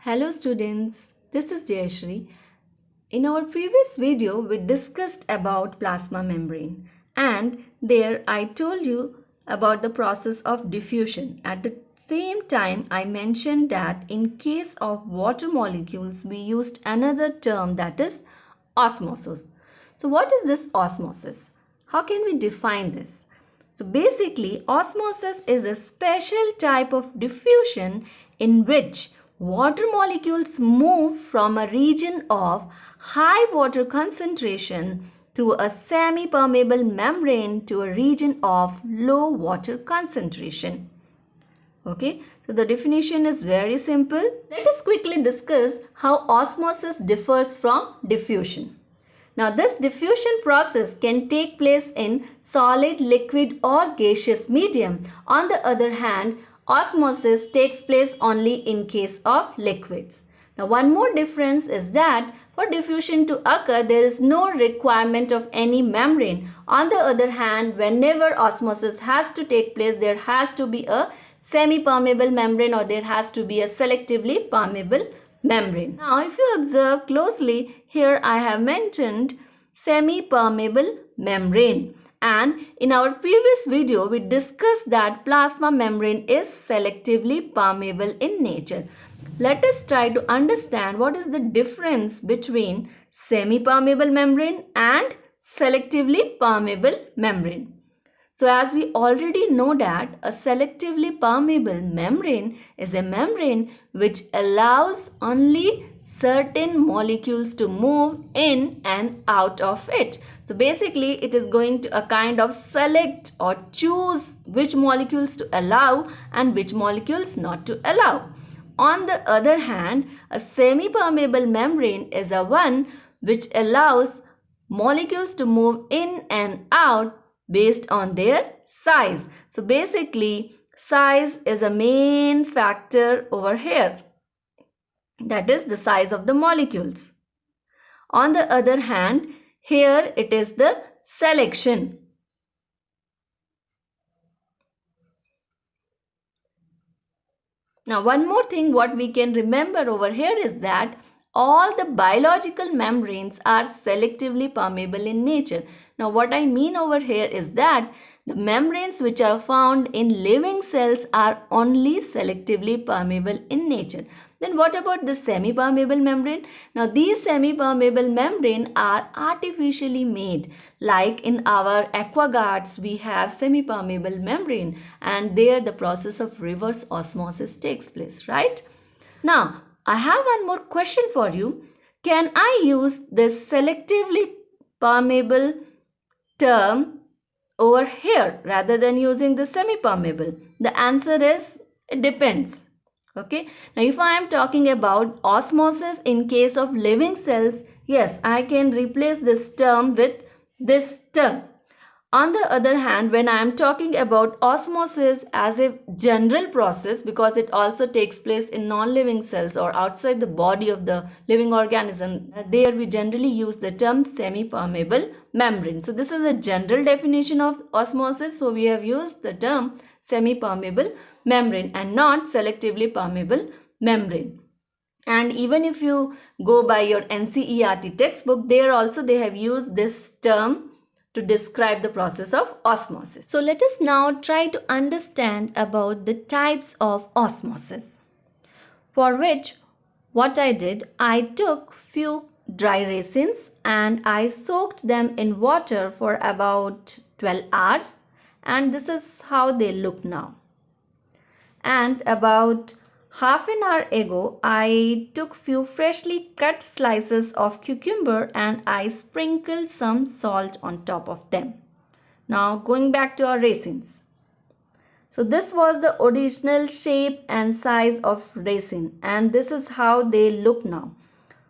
Hello students, this is Jayashri. In our previous video, we discussed about plasma membrane and there I told you about the process of diffusion. At the same time, I mentioned that in case of water molecules, we used another term that is osmosis. So what is this osmosis? How can we define this? So basically, osmosis is a special type of diffusion in which water molecules move from a region of high water concentration through a semi-permeable membrane to a region of low water concentration. Okay, so the definition is very simple. Let us quickly discuss how osmosis differs from diffusion. Now, this diffusion process can take place in solid, liquid or gaseous medium. On the other hand, osmosis takes place only in case of liquids. Now, one more difference is that for diffusion to occur, there is no requirement of any membrane. On the other hand, whenever osmosis has to take place, there has to be a semi-permeable membrane or there has to be a selectively permeable membrane. Now, if you observe closely, here I have mentioned semi-permeable membrane. And in our previous video, we discussed that plasma membrane is selectively permeable in nature. Let us try to understand what is the difference between semi-permeable membrane and selectively permeable membrane. So as we already know that a selectively permeable membrane is a membrane which allows only certain molecules to move in and out of it. So basically it is going to a kind of select or choose which molecules to allow and which molecules not to allow. On the other hand, a semi-permeable membrane is a one which allows molecules to move in and out based on their size. So basically, size is a main factor over here. That is the size of the molecules. On the other hand, here it is the selection. Now, one more thing what we can remember over here is that all the biological membranes are selectively permeable in nature. Now, what I mean over here is that the membranes which are found in living cells are only selectively permeable in nature. Then what about the semi-permeable membrane? Now these semi-permeable membrane are artificially made. Like in our aquaguards, we have semi-permeable membrane and there the process of reverse osmosis takes place, right? Now, I have one more question for you. Can I use this selectively permeable term over here rather than using the semi-permeable? The answer is it depends. Okay, now if I am talking about osmosis in case of living cells, yes, I can replace this term with this term. On the other hand, when I am talking about osmosis as a general process, because it also takes place in non-living cells or outside the body of the living organism, there we generally use the term semi-permeable membrane. So this is a general definition of osmosis. So we have used the term semi-permeable membrane and not selectively permeable membrane. And even if you go by your NCERT textbook, there also they have used this term to describe the process of osmosis. So let us now try to understand about the types of osmosis. For which what I did, I took few dry resins and I soaked them in water for about 12 hours and this is how they look now. And about half an hour ago, I took few freshly cut slices of cucumber and I sprinkled some salt on top of them. Now going back to our raisins. So this was the original shape and size of raisin and this is how they look now.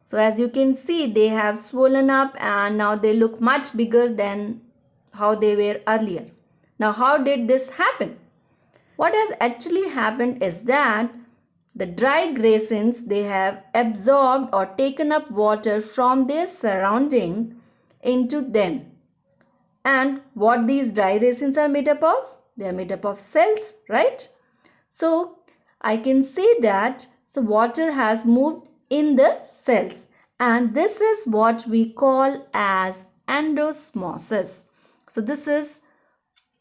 So as you can see, they have swollen up and now they look much bigger than how they were earlier. Now how did this happen? What has actually happened is that the dry raisins, they have absorbed or taken up water from their surrounding into them. And what these dry raisins are made up of? They are made up of cells, right? So I can say that So water has moved in the cells, and this is what we call as endosmosis. So this is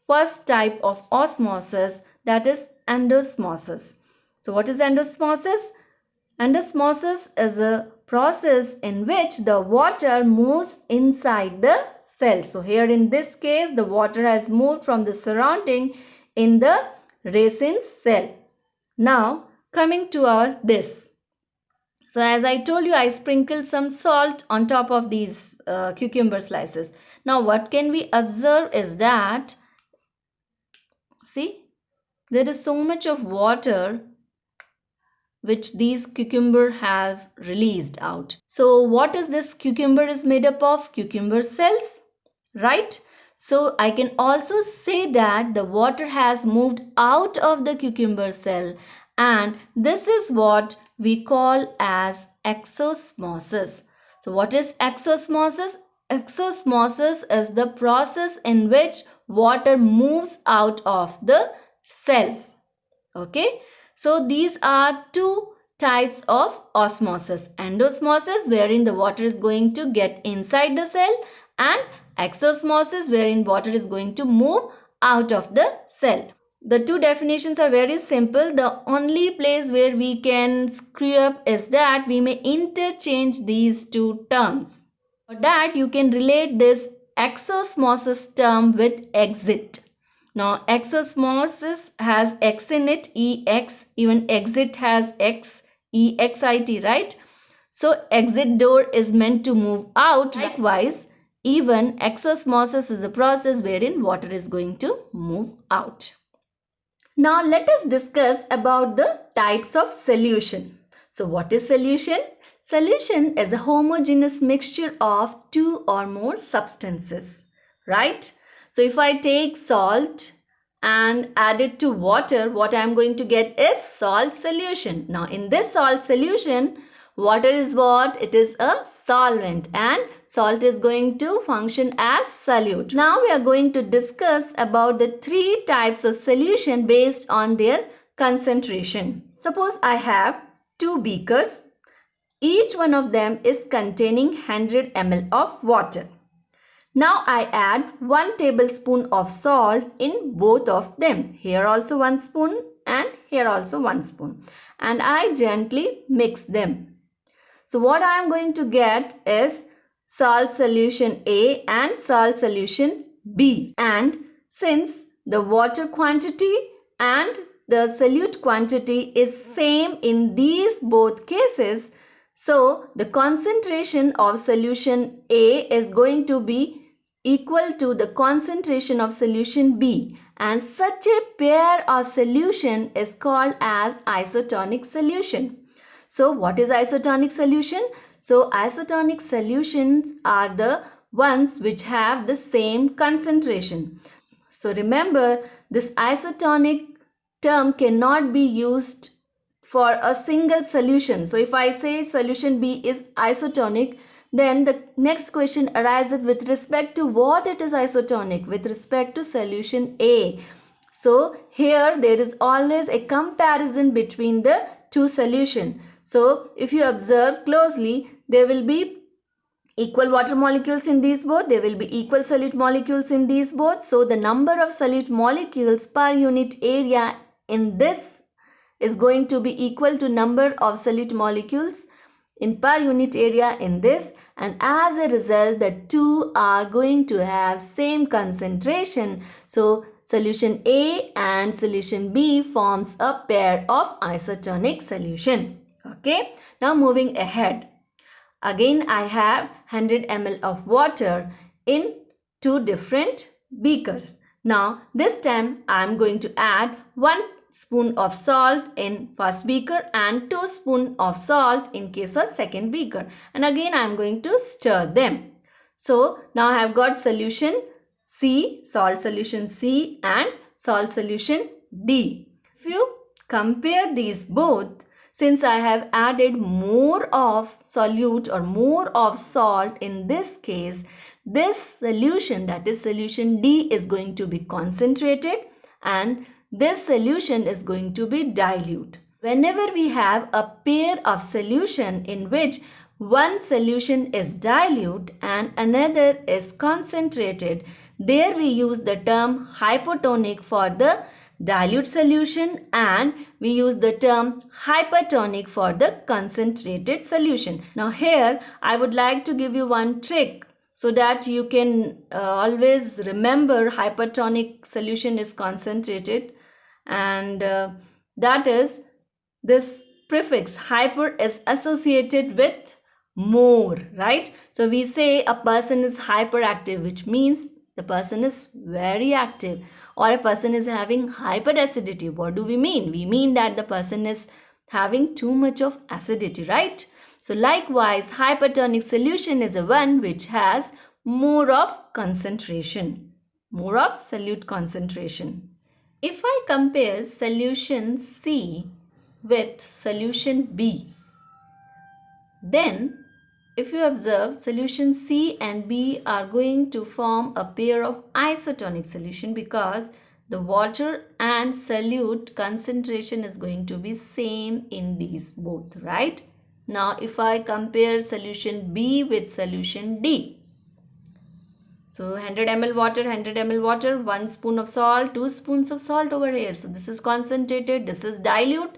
first type of osmosis, that is endosmosis. So what is endosmosis? Endosmosis is a process in which the water moves inside the cell. So here in this case, the water has moved from the surrounding in the racine cell. Now coming to our this. So as I told you, I sprinkled some salt on top of these cucumber slices. Now what can we observe is that, see, there is so much of water which these cucumber have released out. So what is this cucumber is made up of? Cucumber cells, right? So I can also say that the water has moved out of the cucumber cell, and this is what we call as exosmosis. So what is exosmosis? Exosmosis is the process in which water moves out of the cells. Okay, so these are two types of osmosis: endosmosis, wherein the water is going to get inside the cell, and exosmosis, wherein water is going to move out of the cell. The two definitions are very simple. The only place where we can screw up is that we may interchange these two terms. For that, you can relate this exosmosis term with exit. Now, exosmosis has X in it, EX. Even exit has X, EXIT, right? So, exit door is meant to move out. Likewise, even exosmosis is a process wherein water is going to move out. Now, let us discuss about the types of solution. So, what is solution? Solution is a homogeneous mixture of two or more substances, right? So if I take salt and add it to water, what I am going to get is salt solution. Now in this salt solution, water is what? It is a solvent, and salt is going to function as solute. Now we are going to discuss about the three types of solution based on their concentration. Suppose I have two beakers. Each one of them is containing 100 ml of water. Now I add 1 tablespoon of salt in both of them. Here also 1 spoon and here also 1 spoon. And I gently mix them. So what I am going to get is salt solution A and salt solution B. And since the water quantity and the solute quantity is same in these both cases, so the concentration of solution A is going to be equal to the concentration of solution B, and such a pair of solution is called as isotonic solution. So what is isotonic solution? So isotonic solutions are the ones which have the same concentration. So remember, this isotonic term cannot be used for a single solution. So if I say solution B is isotonic, then the next question arises with respect to what it is isotonic, with respect to solution A. So here there is always a comparison between the two solutions. So if you observe closely, there will be equal water molecules in these both, there will be equal solute molecules in these both. So the number of solute molecules per unit area in this is going to be equal to number of solute molecules in per unit area in this, and as a result the two are going to have same concentration. So solution A and solution B forms a pair of isotonic solution. Okay, now moving ahead. Again I have 100 ml of water in two different beakers. Now this time I am going to add 1 spoon of salt in first beaker and 2 spoon of salt in case of second beaker, and again I am going to stir them. So now I have got solution C, salt solution C, and salt solution D. If you compare these both, since I have added more of solute or more of salt in this case, this solution, that is solution D, is going to be concentrated and this solution is going to be dilute. Whenever we have a pair of solution in which one solution is dilute and another is concentrated, there we use the term hypotonic for the dilute solution and we use the term hypertonic for the concentrated solution. Now here I would like to give you one trick so that you can always remember hypertonic solution is concentrated, and that is, this prefix hyper is associated with more, right? So we say a person is hyperactive, which means the person is very active, or a person is having hyperacidity. What do we mean? We mean that the person is having too much of acidity, right? So likewise, hypertonic solution is a one which has more of concentration, more of solute concentration. If I compare solution C with solution B, then if you observe, solution C and B are going to form a pair of isotonic solution because the water and solute concentration is going to be same in these both, right? Now if I compare solution B with solution D, so 100 ml water, 100 ml water, 1 spoon of salt, 2 spoons of salt over here. So this is concentrated, this is dilute.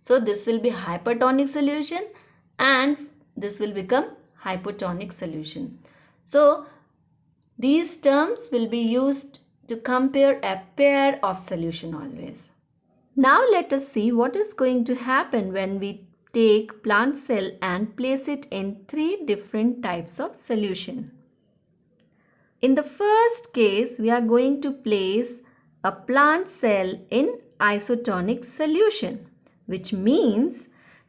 So this will be hypertonic solution and this will become hypotonic solution. So these terms will be used to compare a pair of solution always. Now let us see what is going to happen when we take plant cell and place it in three different types of solution. In the first case, we are going to place a plant cell in isotonic solution, which means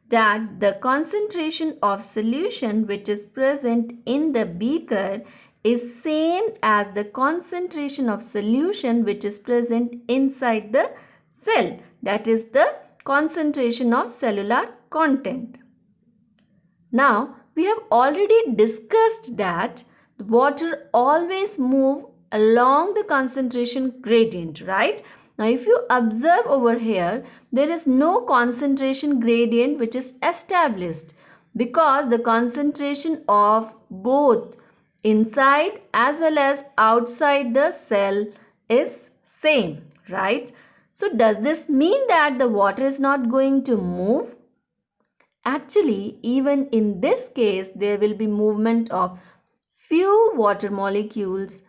that the concentration of solution which is present in the beaker is same as the concentration of solution which is present inside the cell, that is the concentration of cellular content. Now, we have already discussed that the water always move along the concentration gradient, right? Now, if you observe over here, there is no concentration gradient which is established because the concentration of both inside as well as outside the cell is same, right? So, does this mean that the water is not going to move? Actually, even in this case, there will be movement of few water molecules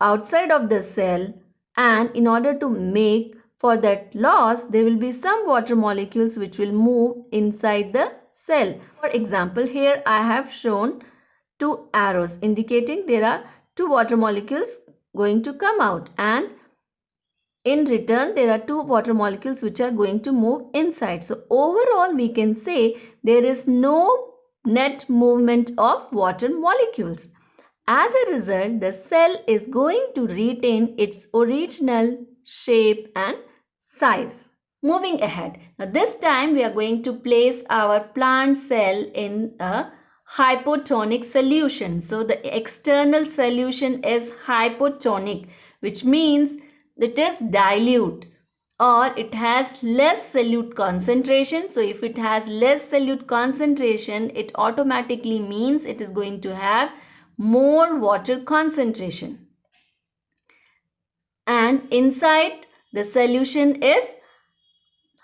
outside of the cell, and in order to make for that loss, there will be some water molecules which will move inside the cell. For example, here I have shown two arrows indicating there are two water molecules going to come out, and in return, there are two water molecules which are going to move inside. So overall, we can say there is no net movement of water molecules. As a result, the cell is going to retain its original shape and size. Moving ahead, now this time we are going to place our plant cell in a hypotonic solution. So the external solution is hypotonic, which means it is dilute or it has less solute concentration. So if it has less solute concentration, it automatically means it is going to have more water concentration. And inside the solution is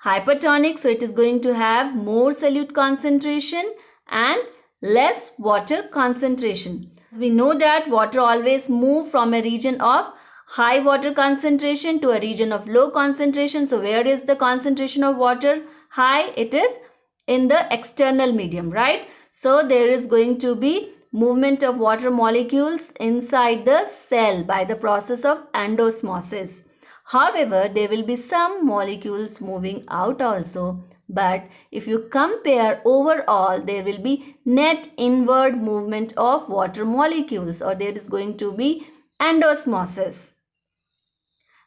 hypertonic, so it is going to have more solute concentration and less water concentration. We know that water always moves from a region of high water concentration to a region of low concentration. So where is the concentration of water high? It is in the external medium, right? So there is going to be movement of water molecules inside the cell by the process of endosmosis. However, there will be some molecules moving out also. But if you compare overall, there will be net inward movement of water molecules, or there is going to be endosmosis.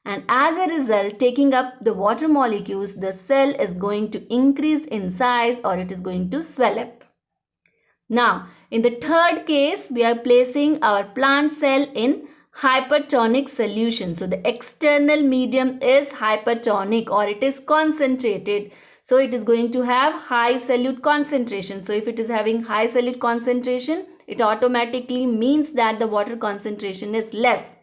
And as a result, taking up the water molecules, the cell is going to increase in size or it is going to swell up. Now, in the third case, we are placing our plant cell in hypertonic solution. So the external medium is hypertonic or it is concentrated. So it is going to have high solute concentration. So if it is having high solute concentration, it automatically means that the water concentration is less.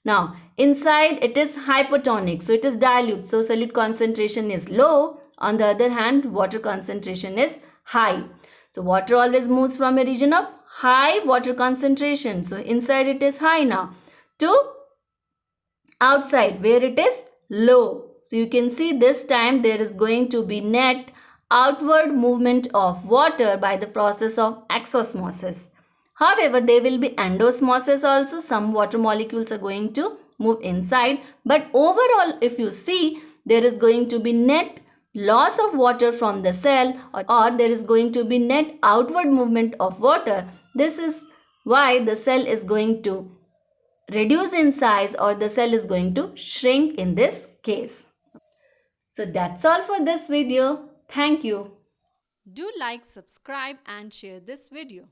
Now, inside it is hypotonic, so it is dilute, so solute concentration is low. On the other hand, water concentration is high. So water always moves from a region of high water concentration. So inside it is high now to outside where it is low. So you can see this time there is going to be net outward movement of water by the process of exosmosis. However, there will be endosmosis also. Some water molecules are going to move inside. But overall, if you see, there is going to be net loss of water from the cell, or there is going to be net outward movement of water. This is why the cell is going to reduce in size, or the cell is going to shrink in this case. So that's all for this video. Thank you. Do like, subscribe and share this video.